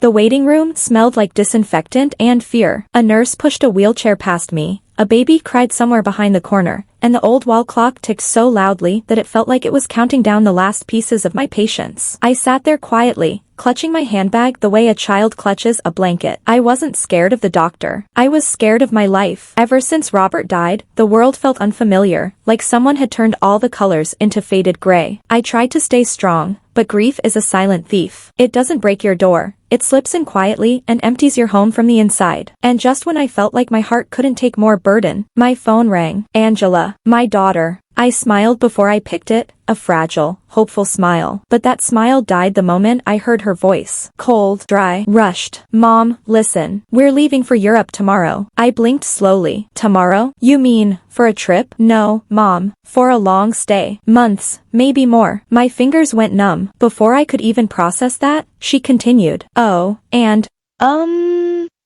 The waiting room smelled like disinfectant and fear. A nurse pushed a wheelchair past me. A baby cried somewhere behind the corner, and the old wall clock ticked so loudly that it felt like it was counting down the last pieces of my patience. I sat there quietly, clutching my handbag the way a child clutches a blanket. I wasn't scared of the doctor. I was scared of my life. Ever since Robert died, the world felt unfamiliar, like someone had turned all the colors into faded gray. I tried to stay strong, but grief is a silent thief. It doesn't break your door. It slips in quietly and empties your home from the inside. And just when I felt like my heart couldn't take more burden, my phone rang. Angela, my daughter. I smiled before I picked it, a fragile, hopeful smile. But that smile died the moment I heard her voice. Cold, dry, rushed. Mom, listen. We're leaving for Europe tomorrow. I blinked slowly. Tomorrow? You mean, for a trip? No, Mom. For a long stay. Months, maybe more. My fingers went numb. Before I could even process that, she continued. Oh, and,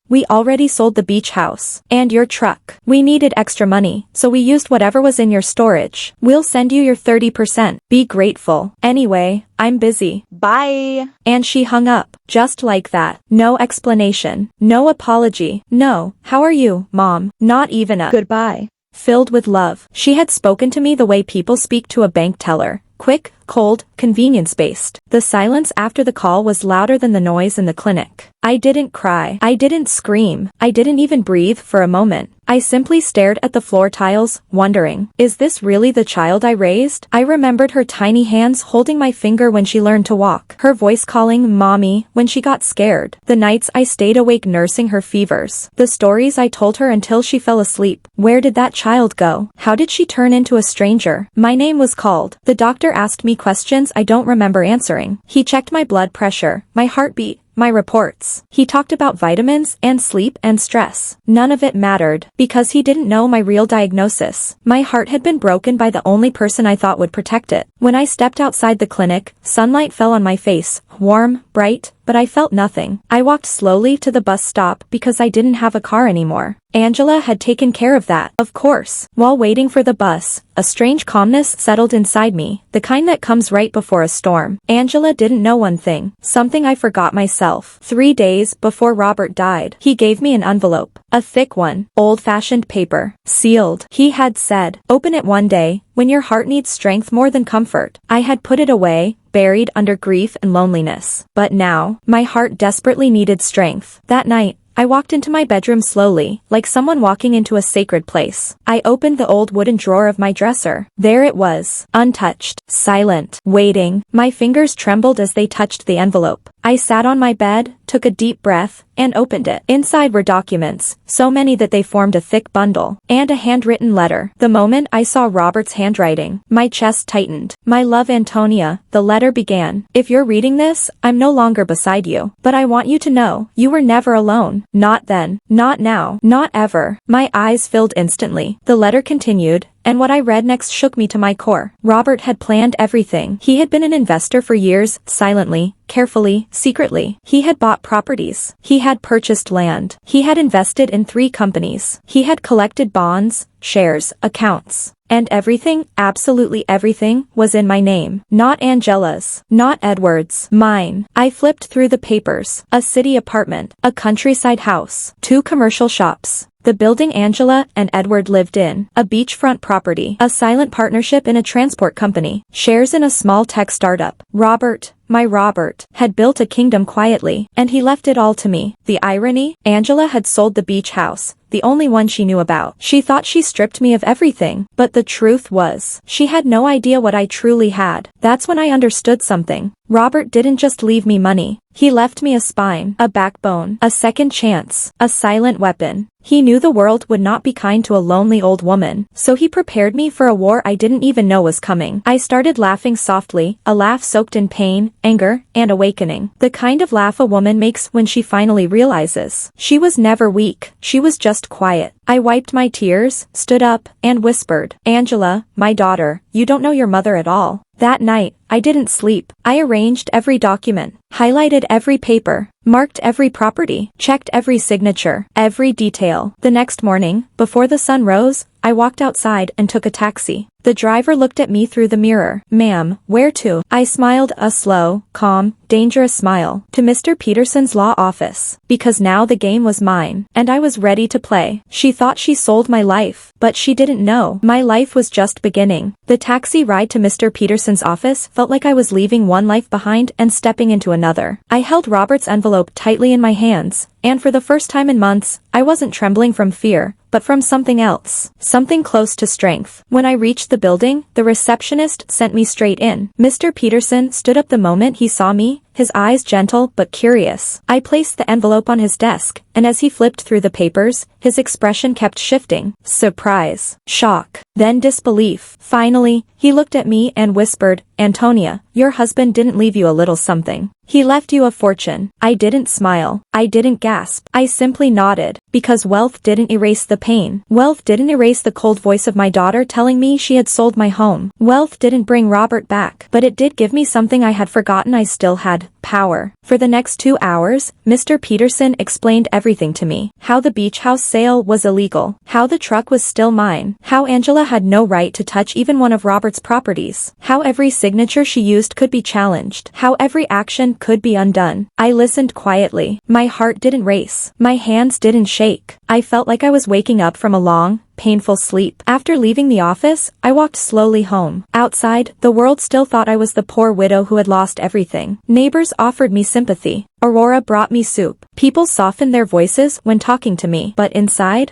we already sold the beach house. And your truck. We needed extra money, so we used whatever was in your storage. We'll send you your 30%. Be grateful. Anyway, I'm busy. Bye. And she hung up. Just like that. No explanation. No apology. No. How are you, Mom? Not even a goodbye. Filled with love. She had spoken to me the way people speak to a bank teller. Quick, cold, convenience-based. The silence after the call was louder than the noise in the clinic. I didn't cry. I didn't scream. I didn't even breathe for a moment. I simply stared at the floor tiles, wondering, is this really the child I raised? I remembered her tiny hands holding my finger when she learned to walk, her voice calling Mommy when she got scared, the nights I stayed awake nursing her fevers, the stories I told her until she fell asleep. Where did that child go? How did she turn into a stranger? My name was called. The doctor asked me questions I don't remember answering. He checked my blood pressure, my heartbeat, my reports. He talked about vitamins and sleep and stress. None of it mattered, because he didn't know my real diagnosis. My heart had been broken by the only person I thought would protect it. When I stepped outside the clinic, sunlight fell on my face, warm, bright, but I felt nothing. I walked slowly to the bus stop because I didn't have a car anymore. Angela had taken care of that, of course. While waiting for the bus, a strange calmness settled inside me, the kind that comes right before a storm. Angela didn't know one thing, something I forgot myself. 3 days before Robert died, he gave me an envelope, a thick one, old-fashioned paper, sealed. He had said, open it one day, when your heart needs strength more than comfort. I had put it away, buried under grief and loneliness. But now, my heart desperately needed strength. That night, I walked into my bedroom slowly, like someone walking into a sacred place. I opened the old wooden drawer of my dresser. There it was, untouched, silent, waiting. My fingers trembled as they touched the envelope. I sat on my bed, took a deep breath, and opened it. Inside were documents, so many that they formed a thick bundle, and a handwritten letter. The moment I saw Robert's handwriting, my chest tightened. My love, Antonia, the letter began. If you're reading this, I'm no longer beside you, but I want you to know, you were never alone. Not then, not now, not ever. My eyes filled instantly. The letter continued, and what I read next shook me to my core. Robert had planned everything. He had been an investor for years, silently, carefully, secretly. He had bought properties. He had purchased land. He had invested in 3 companies. He had collected bonds, shares, accounts. And everything, absolutely everything, was in my name. Not Angela's. Not Edward's. Mine. I flipped through the papers. A city apartment. A countryside house. 2 commercial shops. The building Angela and Edward lived in, a beachfront property, a silent partnership in a transport company, shares in a small tech startup. Robert, my Robert, had built a kingdom quietly, and he left it all to me. The irony? Angela had sold the beach house, the only one she knew about. She thought she stripped me of everything, but the truth was, she had no idea what I truly had. That's when I understood something. Robert didn't just leave me money. He left me a spine, a backbone, a second chance, a silent weapon. He knew the world would not be kind to a lonely old woman, so he prepared me for a war I didn't even know was coming. I started laughing softly, a laugh soaked in pain, anger, and awakening. The kind of laugh a woman makes when she finally realizes. She was never weak, she was just quiet. I wiped my tears, stood up, and whispered, Angela, my daughter, you don't know your mother at all. That night, I didn't sleep. I arranged every document, highlighted every paper, marked every property, checked every signature, every detail. The next morning, before the sun rose, I walked outside and took a taxi. The driver looked at me through the mirror. Ma'am, where to? I smiled, a slow, calm, dangerous smile, to Mr. Peterson's law office. Because now the game was mine, and I was ready to play. She thought she sold my life, but she didn't know. My life was just beginning. The taxi ride to Mr. Peterson's office felt like I was leaving one life behind and stepping into another. I held Robert's envelope tightly in my hands, and for the first time in months, I wasn't trembling from fear, but from something else. Something close to strength. When I reached the building, the receptionist sent me straight in. Mr. Peterson stood up the moment he saw me, his eyes gentle but curious. I placed the envelope on his desk, and as he flipped through the papers, his expression kept shifting. Surprise, shock, then disbelief. Finally, he looked at me and whispered, "Antonia, your husband didn't leave you a little something. He left you a fortune." I didn't smile. I didn't gasp. I simply nodded, because wealth didn't erase the pain. Wealth didn't erase the cold voice of my daughter telling me she had sold my home. Wealth didn't bring Robert back, but it did give me something I had forgotten I still had: power. For the next 2 hours, Mr. Peterson explained everything to me. How the beach house sale was illegal. How the truck was still mine. How Angela had no right to touch even one of Robert's properties. How every signature she used could be challenged. How every action could be undone. I listened quietly. My heart didn't race. My hands didn't shake. I felt like I was waking up from a long, painful sleep. After leaving the office, I walked slowly home. Outside, the world still thought I was the poor widow who had lost everything. Neighbors offered me sympathy. Aurora brought me soup. People softened their voices when talking to me. But inside,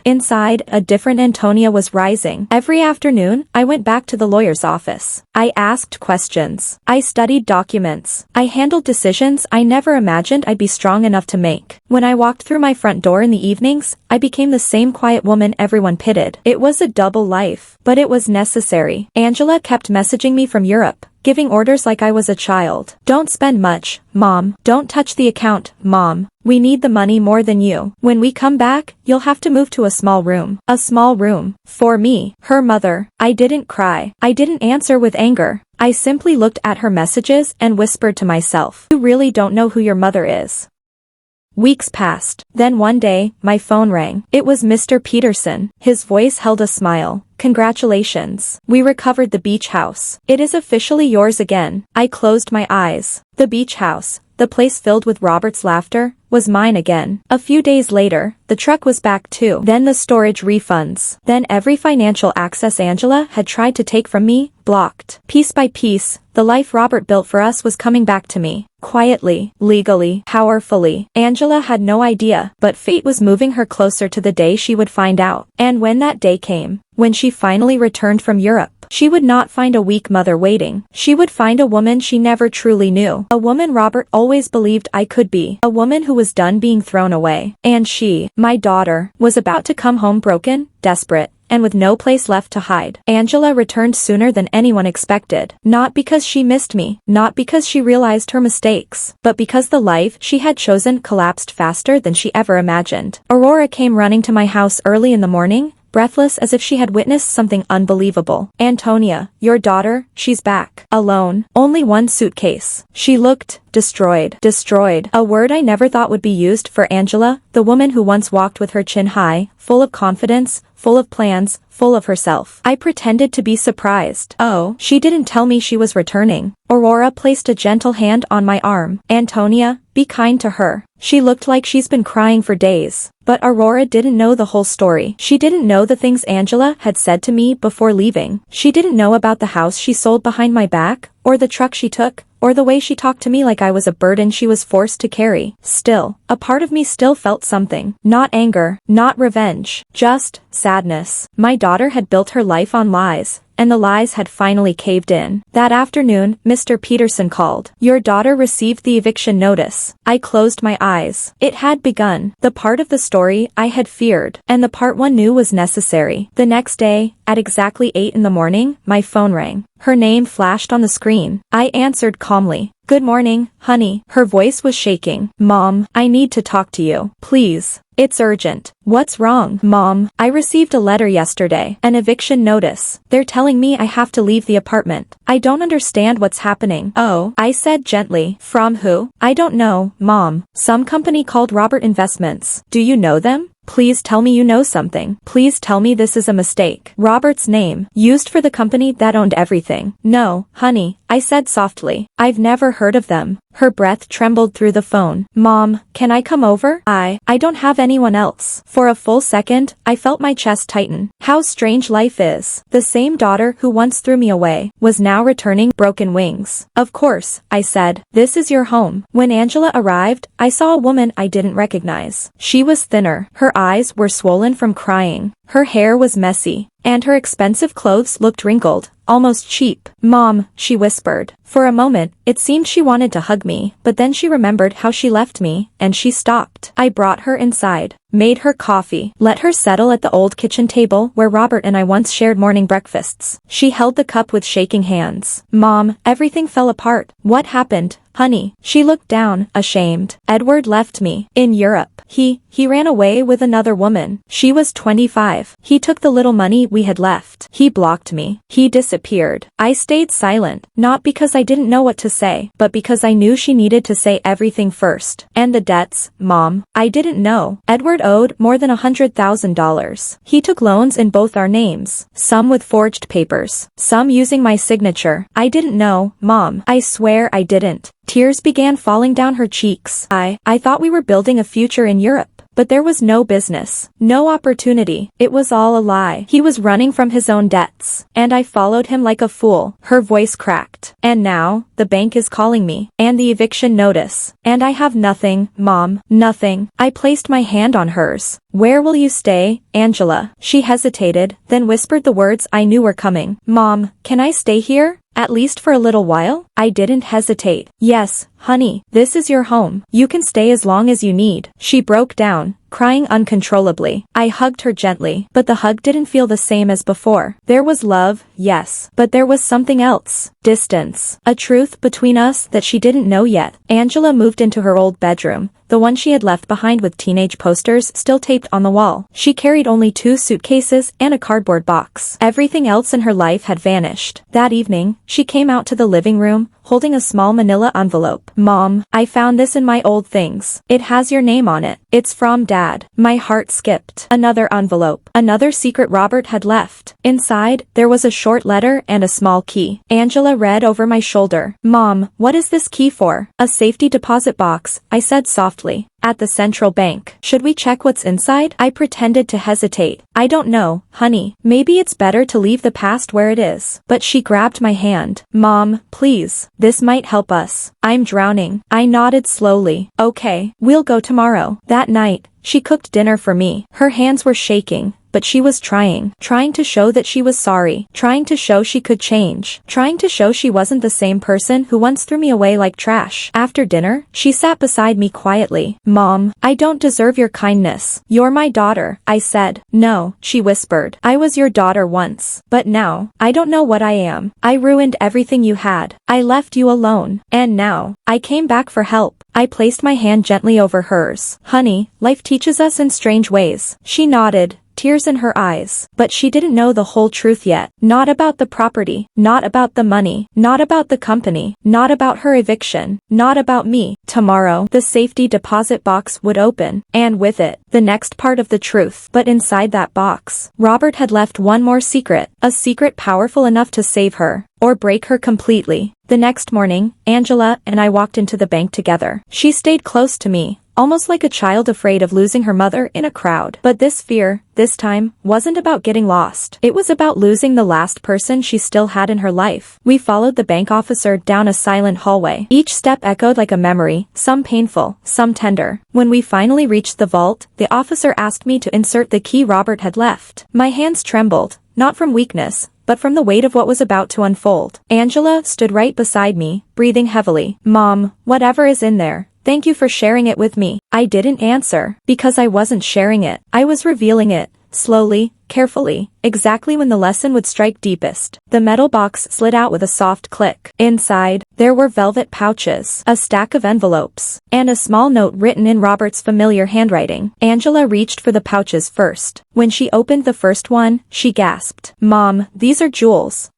a different Antonia was rising. Every afternoon, I went back to the lawyer's office. I asked questions. I studied documents. I handled decisions I never imagined I'd be strong enough to make. When I walked through my front door in the evenings, I became the same quiet woman everyone pitied. It was a double life, but it was necessary. Angela kept messaging me from Europe, giving orders like I was a child. "Don't spend much, Mom. Don't touch the account, Mom. We need the money more than you. When we come back, you'll have to move to a small room." A small room. For me, her mother. I didn't cry. I didn't answer with anger. I simply looked at her messages and whispered to myself, "You really don't know who your mother is." Weeks passed. Then one day, my phone rang. It was Mr. Peterson. His voice held a smile. "Congratulations. We recovered the beach house. It is officially yours again." I closed my eyes. The beach house, the place filled with Robert's laughter, was mine again. A few days later, the truck was back too. Then the storage refunds. Then every financial access Angela had tried to take from me, blocked. Piece by piece, the life Robert built for us was coming back to me. Quietly, legally, powerfully. Angela had no idea, but fate was moving her closer to the day she would find out. And when that day came, when she finally returned from Europe, she would not find a weak mother waiting. She would find a woman she never truly knew. A woman Robert always believed I could be. A woman who was done being thrown away. And she, my daughter, was about to come home broken, desperate, and with no place left to hide. Angela returned sooner than anyone expected. Not because she missed me, not because she realized her mistakes, but because the life she had chosen collapsed faster than she ever imagined. Aurora came running to my house early in the morning, breathless as if she had witnessed something unbelievable. "Antonia, your daughter, she's back. Alone. Only one suitcase." She looked destroyed. Destroyed. A word I never thought would be used for Angela, the woman who once walked with her chin high, full of confidence, full of plans, full of herself. I pretended to be surprised. "Oh, she didn't tell me she was returning." Aurora placed a gentle hand on my arm. "Antonia, be kind to her. She looked like she's been crying for days." But Aurora didn't know the whole story. She didn't know the things Angela had said to me before leaving. She didn't know about the house she sold behind my back, or the truck she took, or the way she talked to me like I was a burden she was forced to carry. Still, a part of me still felt something. Not anger, not revenge, just sadness. My daughter had built her life on lies, and the lies had finally caved in. That afternoon, Mr. Peterson called. "Your daughter received the eviction notice." I closed my eyes. It had begun. The part of the story I had feared, and the part one knew was necessary. The next day, at exactly 8 in the morning, my phone rang. Her name flashed on the screen. I answered calmly. "Good morning, honey." Her voice was shaking. "Mom, I need to talk to you. Please. It's urgent." "What's wrong, Mom?" "I received a letter yesterday. An eviction notice. They're telling me I have to leave the apartment. I don't understand what's happening." "Oh," I said gently. "From who?" "I don't know, Mom. Some company called Robert Investments. Do you know them? Please tell me you know something. Please tell me this is a mistake." Robert's name, used for the company that owned everything. "No, honey, I said softly. I've never heard of them. Her breath trembled through the phone. Mom, can I come over? I don't have anyone else. For a full second, I felt my chest tighten. How strange life is. The same daughter who once threw me away was now returning broken wings. Of course, I said. This is your home. When Angela arrived, I saw a woman I didn't recognize. She was thinner. Her eyes were swollen from crying. Her hair was messy, and her expensive clothes looked wrinkled, almost cheap. Mom, she whispered. For a moment, it seemed she wanted to hug me, but then she remembered how she left me, and she stopped. I brought her inside, made her coffee, let her settle at the old kitchen table where Robert and I once shared morning breakfasts. She held the cup with shaking hands. Mom, everything fell apart. What happened, honey? She looked down, ashamed. Edward left me. In Europe. He ran away with another woman. She was 25. He took the little money we had left. He blocked me. He disappeared. I stayed silent, not because I didn't know what to say, but because I knew she needed to say everything first. And the debts, Mom. I didn't know. Edward owed more than $100,000. He took loans in both our names, some with forged papers, some using my signature. I didn't know, Mom. I swear I didn't. Tears began falling down her cheeks. I thought we were building a future in Europe. But there was no business, no opportunity. It was all a lie. He was running from his own debts. And I followed him like a fool. Her voice cracked. And now, the bank is calling me. And the eviction notice. And I have nothing, Mom. Nothing. I placed my hand on hers. Where will you stay, Angela? She hesitated, then whispered the words I knew were coming. Mom, can I stay here? At least for a little while? I didn't hesitate. Yes, honey, this is your home. You can stay as long as you need. She broke down, crying uncontrollably. I hugged her gently, but the hug didn't feel the same as before. There was love, yes, but there was something else. Distance. A truth between us that she didn't know yet. Angela moved into her old bedroom, the one she had left behind with teenage posters still taped on the wall. She carried only 2 suitcases and a cardboard box. Everything else in her life had vanished. That evening, she came out to the living room, holding a small manila envelope. Mom, I found this in my old things. It has your name on it. It's from Dad. My heart skipped. Another envelope. Another secret Robert had left. Inside, there was a short letter and a small key. Angela read over my shoulder. Mom, what is this key for? A safety deposit box, I said softly. At the central bank. Should we check what's inside? I pretended to hesitate. I don't know, honey. Maybe it's better to leave the past where it is. But she grabbed my hand. Mom, please. This might help us. I'm drowning. I nodded slowly. Okay, we'll go tomorrow. That night, she cooked dinner for me. Her hands were shaking, but she was trying to show that she was sorry, trying to show she could change, trying to show she wasn't the same person who once threw me away like trash. After dinner, she sat beside me quietly. Mom, I don't deserve your kindness. You're my daughter, I said. No, she whispered. I was your daughter once, but now, I don't know what I am. I ruined everything you had. I left you alone. And now, I came back for help. I placed my hand gently over hers. Honey, life teaches us in strange ways. She nodded, tears in her eyes. But she didn't know the whole truth yet. Not about the property, not about the money, not about the company, not about her eviction, not about me. Tomorrow, the safety deposit box would open, and with it, the next part of the truth. But inside that box, Robert had left one more secret, a secret powerful enough to save her, or break her completely. The next morning, Angela and I walked into the bank together. She stayed close to me, almost like a child afraid of losing her mother in a crowd. But this fear, this time, wasn't about getting lost. It was about losing the last person she still had in her life. We followed the bank officer down a silent hallway. Each step echoed like a memory, some painful, some tender. When we finally reached the vault, the officer asked me to insert the key Robert had left. My hands trembled, not from weakness, but from the weight of what was about to unfold. Angela stood right beside me, breathing heavily. Mom, whatever is in there, thank you for sharing it with me. I didn't answer, because I wasn't sharing it. I was revealing it, slowly, carefully, exactly when the lesson would strike deepest. The metal box slid out with a soft click. Inside, there were velvet pouches, a stack of envelopes, and a small note written in Robert's familiar handwriting. Angela reached for the pouches first. When she opened the first one, she gasped. Mom, these are jewels.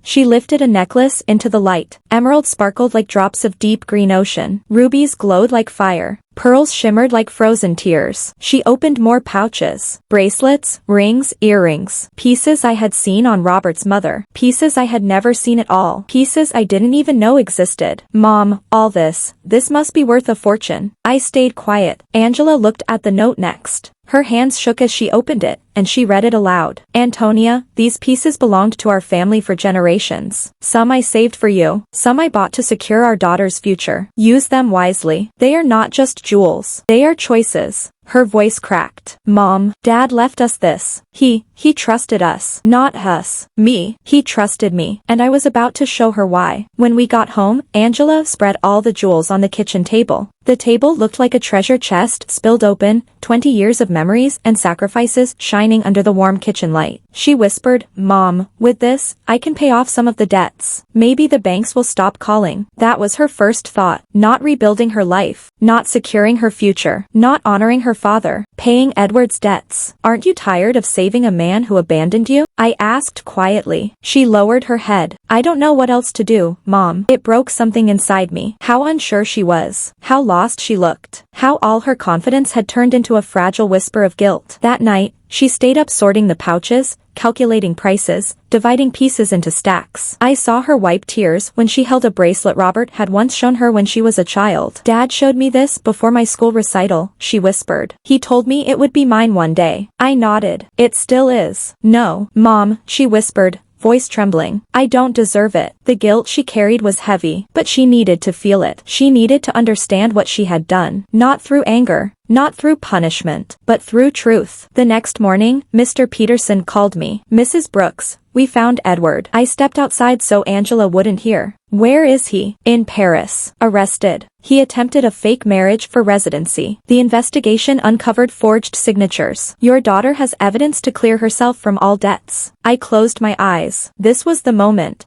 She lifted a necklace into the light. Emeralds sparkled like drops of deep green ocean. Rubies glowed like fire. Pearls shimmered like frozen tears. She opened more pouches. Bracelets, rings, earrings. Pieces I had seen on Robert's mother. Pieces I had never seen at all. Pieces I didn't even know existed. Mom, all this must be worth a fortune. I stayed quiet. Angela looked at the note next. Her hands shook as she opened it, and she read it aloud. Antonia, these pieces belonged to our family for generations. Some I saved for you. Some I bought to secure our daughter's future. Use them wisely. They are not just jewels. They are choices. Her voice cracked. Mom, Dad left us this. He trusted us. Not us. Me. He trusted me. And I was about to show her why. When we got home, Angela spread all the jewels on the kitchen table. The table looked like a treasure chest spilled open, 20 years of memories and sacrifices shining under the warm kitchen light. She whispered, Mom, with this, I can pay off some of the debts. Maybe the banks will stop calling. That was her first thought. Not rebuilding her life. Not securing her future. Not honoring her father. Paying Edward's debts. Aren't you tired of saving a man who abandoned you? I asked quietly. She lowered her head. I don't know what else to do, Mom. It broke something inside me. How unsure she was. How lost she looked. How all her confidence had turned into a fragile whisper of guilt. That night, she stayed up sorting the pouches, calculating prices, dividing pieces into stacks. I saw her wipe tears when she held a bracelet Robert had once shown her when she was a child. Dad showed me this before my school recital, she whispered. He told me it would be mine one day. I nodded. It still is. No, Mom, she whispered, voice trembling. I don't deserve it. The guilt she carried was heavy, but she needed to feel it. She needed to understand what she had done. Not through anger. Not through punishment, but through truth. The next morning, Mr. Peterson called me. Mrs. Brooks, we found Edward. I stepped outside so Angela wouldn't hear. Where is he? In Paris. Arrested. He attempted a fake marriage for residency. The investigation uncovered forged signatures. Your daughter has evidence to clear herself from all debts. I closed my eyes. This was the moment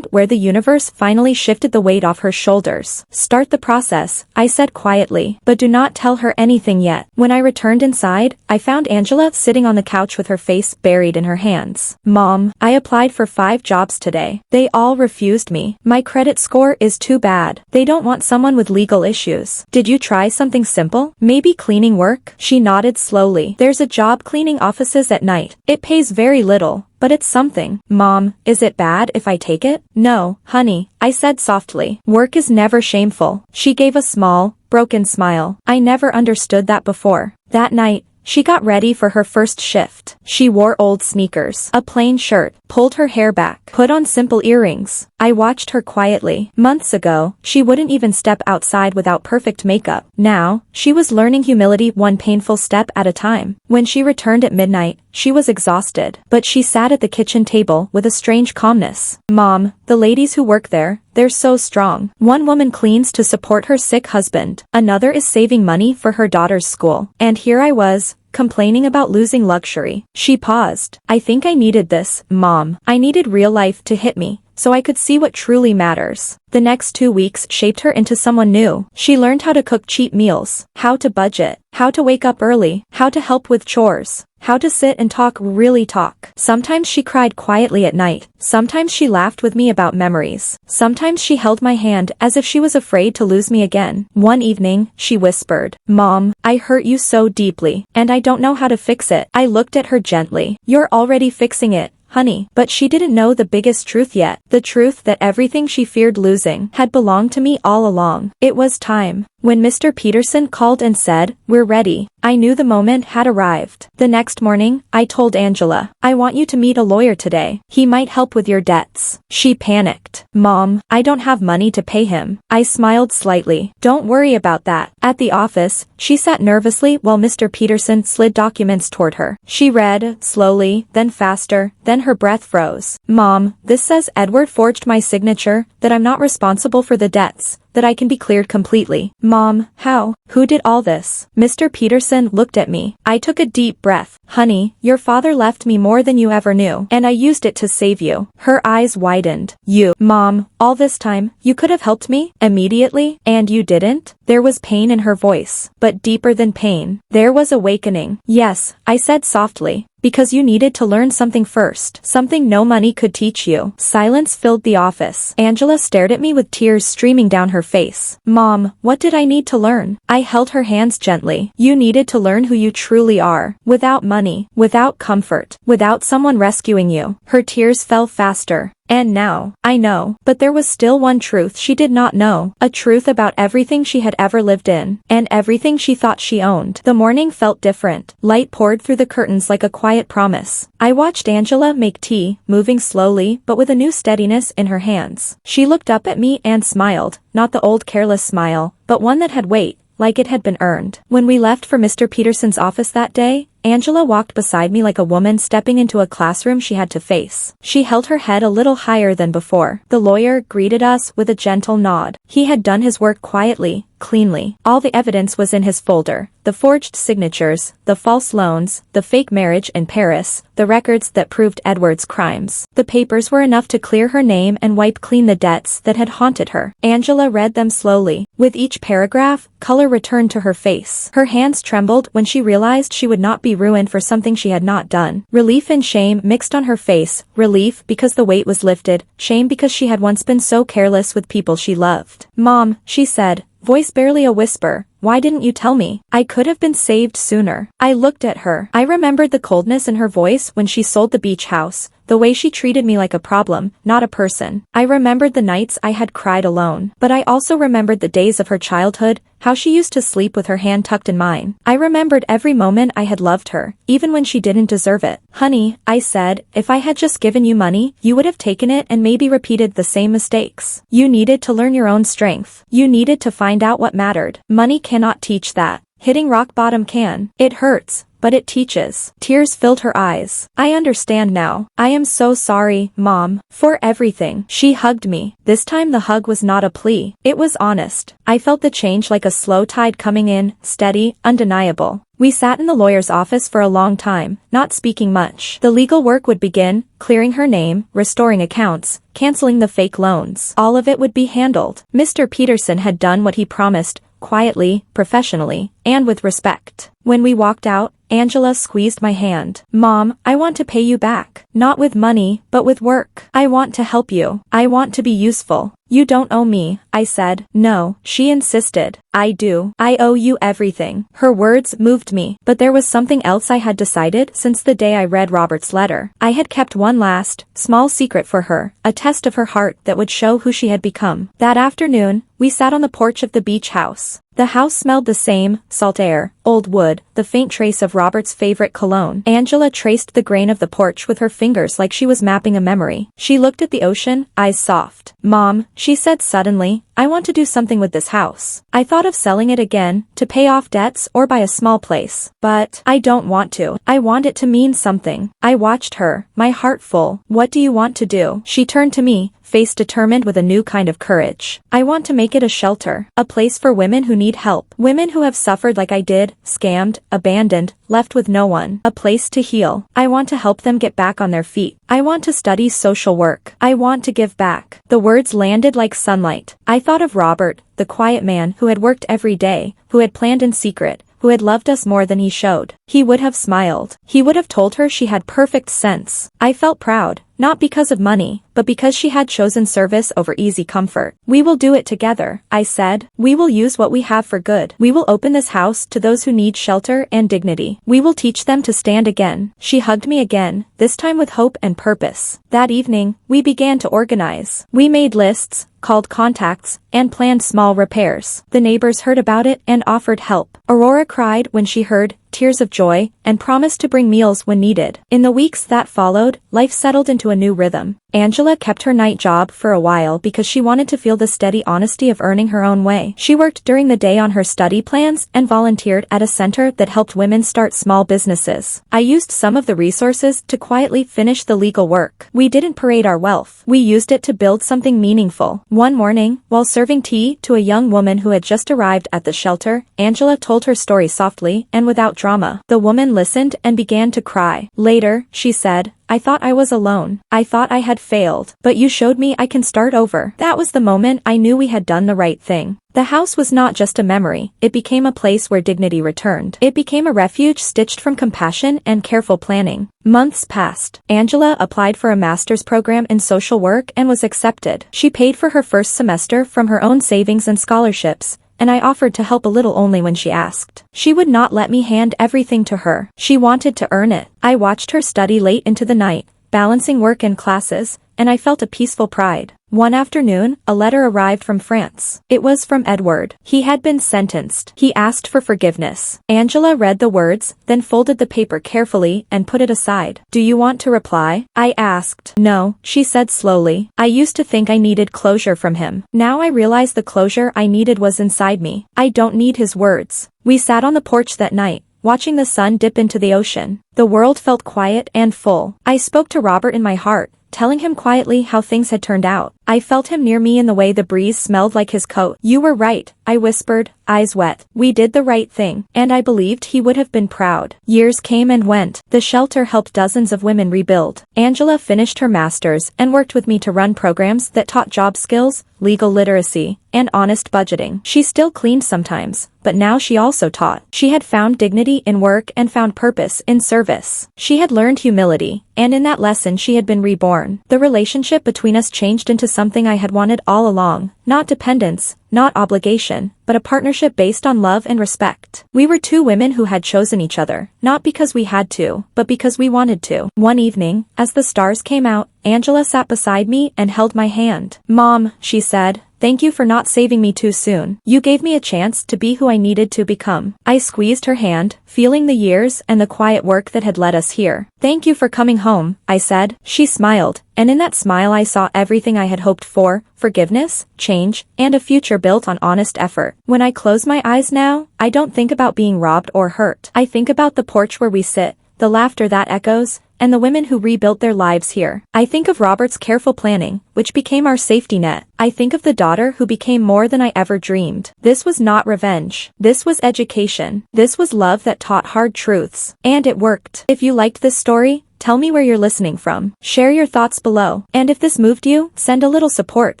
where the universe finally shifted the weight off her shoulders. Start the process, I said quietly, but do not tell her anything yet. When I returned inside, I found Angela sitting on the couch with her face buried in her hands. Mom, I applied for 5 jobs today. They all refused me. My credit score is too bad. They don't want someone with legal issues. Did you try something simple? Maybe cleaning work? She nodded slowly. There's a job cleaning offices at night. It pays very little, but it's something. Mom, is it bad if I take it? No, honey, I said softly. Work is never shameful. She gave a small, broken smile. I never understood that before. That night, she got ready for her first shift. She wore old sneakers, a plain shirt, pulled her hair back, put on simple earrings. I watched her quietly. Months ago, she wouldn't even step outside without perfect makeup. Now, she was learning humility one painful step at a time. When she returned at midnight, she was exhausted, but she sat at the kitchen table with a strange calmness. Mom, the ladies who work there, they're so strong. One woman cleans to support her sick husband. Another is saving money for her daughter's school. And here I was, complaining about losing luxury. She paused. I think I needed this, Mom. I needed real life to hit me, so I could see what truly matters. The next 2 weeks shaped her into someone new. She learned how to cook cheap meals, how to budget, how to wake up early, how to help with chores, how to sit and really talk. Sometimes she cried quietly at night. Sometimes she laughed with me about memories. Sometimes she held my hand as if she was afraid to lose me again. One evening, she whispered, Mom, I hurt you so deeply, and I don't know how to fix it. I looked at her gently. You're already fixing it, honey. But she didn't know the biggest truth yet. The truth that everything she feared losing had belonged to me all along. It was time. When Mr. Peterson called and said, we're ready, I knew the moment had arrived. The next morning, I told Angela, I want you to meet a lawyer today. He might help with your debts. She panicked. Mom, I don't have money to pay him. I smiled slightly. Don't worry about that. At the office, she sat nervously while Mr. Peterson slid documents toward her. She read, slowly, then faster, then her breath froze. Mom, this says Edward forged my signature, that I'm not responsible for the debts, that I can be cleared completely. Mom, how? Who did all this? Mr. Peterson looked at me. I took a deep breath. Honey, your father left me more than you ever knew, and I used it to save you. Her eyes widened. You, Mom, all this time, you could have helped me, immediately, and you didn't? There was pain in her voice, but deeper than pain, there was awakening. Yes, I said softly, Because you needed to learn something first. Something no money could teach you. Silence filled the office. Angela stared at me with tears streaming down her face. Mom, what did I need to learn? I held her hands gently. You needed to learn who you truly are. Without money. Without comfort. Without someone rescuing you. Her tears fell faster. And now, I know, but there was still one truth she did not know, a truth about everything she had ever lived in, and everything she thought she owned. The morning felt different. Light poured through the curtains like a quiet promise. I watched Angela make tea, moving slowly but with a new steadiness in her hands. She looked up at me and smiled, not the old careless smile, but one that had weight, like it had been earned. When we left for Mr. Peterson's office that day, Angela walked beside me like a woman stepping into a classroom she had to face. She held her head a little higher than before. The lawyer greeted us with a gentle nod. He had done his work quietly, cleanly. All the evidence was in his folder. The forged signatures, the false loans, the fake marriage in Paris, the records that proved Edward's crimes. The papers were enough to clear her name and wipe clean the debts that had haunted her. Angela read them slowly. With each paragraph, color returned to her face. Her hands trembled when she realized she would not be ruined for something she had not done. Relief and shame mixed on her face. Relief because the weight was lifted, shame because she had once been so careless with people she loved. Mom, she said, voice barely a whisper, why didn't you tell me? I could have been saved sooner. I looked at her. I remembered the coldness in her voice when she sold the beach house, the way she treated me like a problem, not a person. I remembered the nights I had cried alone. But I also remembered the days of her childhood, how she used to sleep with her hand tucked in mine. I remembered every moment I had loved her, even when she didn't deserve it. Honey, I said, if I had just given you money, you would have taken it and maybe repeated the same mistakes. You needed to learn your own strength. You needed to find out what mattered. Money cannot teach that. Hitting rock bottom can. It hurts, but it teaches. Tears filled her eyes. I understand now. I am so sorry, Mom, for everything. She hugged me. This time the hug was not a plea. It was honest. I felt the change like a slow tide coming in, steady, undeniable. We sat in the lawyer's office for a long time, not speaking much. The legal work would begin, clearing her name, restoring accounts, canceling the fake loans. All of it would be handled. Mr. Peterson had done what he promised, quietly, professionally, and with respect. When we walked out, Angela squeezed my hand. Mom, I want to pay you back. Not with money, but with work. I want to help you. I want to be useful. You don't owe me, I said. No, she insisted. I do. I owe you everything. Her words moved me, but there was something else I had decided since the day I read Robert's letter. I had kept one last, small secret for her, a test of her heart that would show who she had become. That afternoon, we sat on the porch of the beach house. The house smelled the same, salt air, old wood, the faint trace of Robert's favorite cologne. Angela traced the grain of the porch with her fingers like she was mapping a memory. She looked at the ocean, eyes soft. Mom, she said suddenly, I want to do something with this house. I thought of selling it again, to pay off debts or buy a small place. But I don't want to. I want it to mean something. I watched her, my heart full. What do you want to do? She turned to me, face determined with a new kind of courage. I want to make it a shelter, a place for women who need help. Women who have suffered like I did, scammed, abandoned, left with no one. A place to heal. I want to help them get back on their feet. I want to study social work. I want to give back. The words landed like sunlight. I thought of Robert, the quiet man who had worked every day, who had planned in secret, who had loved us more than he showed. He would have smiled. He would have told her she had perfect sense. I felt proud, not because of money, but because she had chosen service over easy comfort. We will do it together, I said. We will use what we have for good. We will open this house to those who need shelter and dignity. We will teach them to stand again. She hugged me again, this time with hope and purpose. That evening, we began to organize. We made lists, called contacts, and planned small repairs. The neighbors heard about it and offered help. Aurora cried when she heard, tears of joy, and promised to bring meals when needed. In the weeks that followed, life settled into a new rhythm. Angela kept her night job for a while because she wanted to feel the steady honesty of earning her own way. She worked during the day on her study plans and volunteered at a center that helped women start small businesses. I used some of the resources to quietly finish the legal work. We didn't parade our wealth. We used it to build something meaningful. One morning, while serving tea to a young woman who had just arrived at the shelter, Angela told her story softly and without drama. The woman listened and began to cry. Later, she said, I thought I was alone. I thought I had failed. But you showed me I can start over. That was the moment I knew we had done the right thing. The house was not just a memory, it became a place where dignity returned. It became a refuge stitched from compassion and careful planning. Months passed. Angela applied for a master's program in social work and was accepted. She paid for her first semester from her own savings and scholarships, and I offered to help a little only when she asked. She would not let me hand everything to her. She wanted to earn it. I watched her study late into the night, balancing work and classes, and I felt a peaceful pride. One afternoon, a letter arrived from France. It was from Edward. He had been sentenced. He asked for forgiveness. Angela read the words, then folded the paper carefully and put it aside. "Do you want to reply?" I asked. "No," she said slowly. "I used to think I needed closure from him. Now I realize the closure I needed was inside me. I don't need his words." We sat on the porch that night, watching the sun dip into the ocean. The world felt quiet and full. I spoke to Robert in my heart, telling him quietly how things had turned out. I felt him near me in the way the breeze smelled like his coat. "You were right," I whispered, eyes wet. "We did the right thing." And I believed he would have been proud. Years came and went. The shelter helped dozens of women rebuild. Angela finished her master's and worked with me to run programs that taught job skills, legal literacy, and honest budgeting. She still cleaned sometimes, but now she also taught. She had found dignity in work and found purpose in service. She had learned humility, and in that lesson she had been reborn. The relationship between us changed into something I had wanted all along. Not dependence, not obligation, but a partnership based on love and respect. We were two women who had chosen each other, not because we had to, but because we wanted to. One evening, as the stars came out, Angela sat beside me and held my hand. "Mom," she said, "thank you for not saving me too soon. You gave me a chance to be who I needed to become." I squeezed her hand, feeling the years and the quiet work that had led us here. "Thank you for coming home," I said. She smiled, and in that smile I saw everything I had hoped for: forgiveness, change, and a future built on honest effort. When I close my eyes now, I don't think about being robbed or hurt. I think about the porch where we sit, the laughter that echoes, and the women who rebuilt their lives here. I think of Robert's careful planning, which became our safety net. I think of the daughter who became more than I ever dreamed. This was not revenge. This was education. This was love that taught hard truths. And it worked. If you liked this story, tell me where you're listening from. Share your thoughts below. And if this moved you, send a little support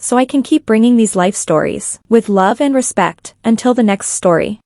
so I can keep bringing these life stories. With love and respect, until the next story.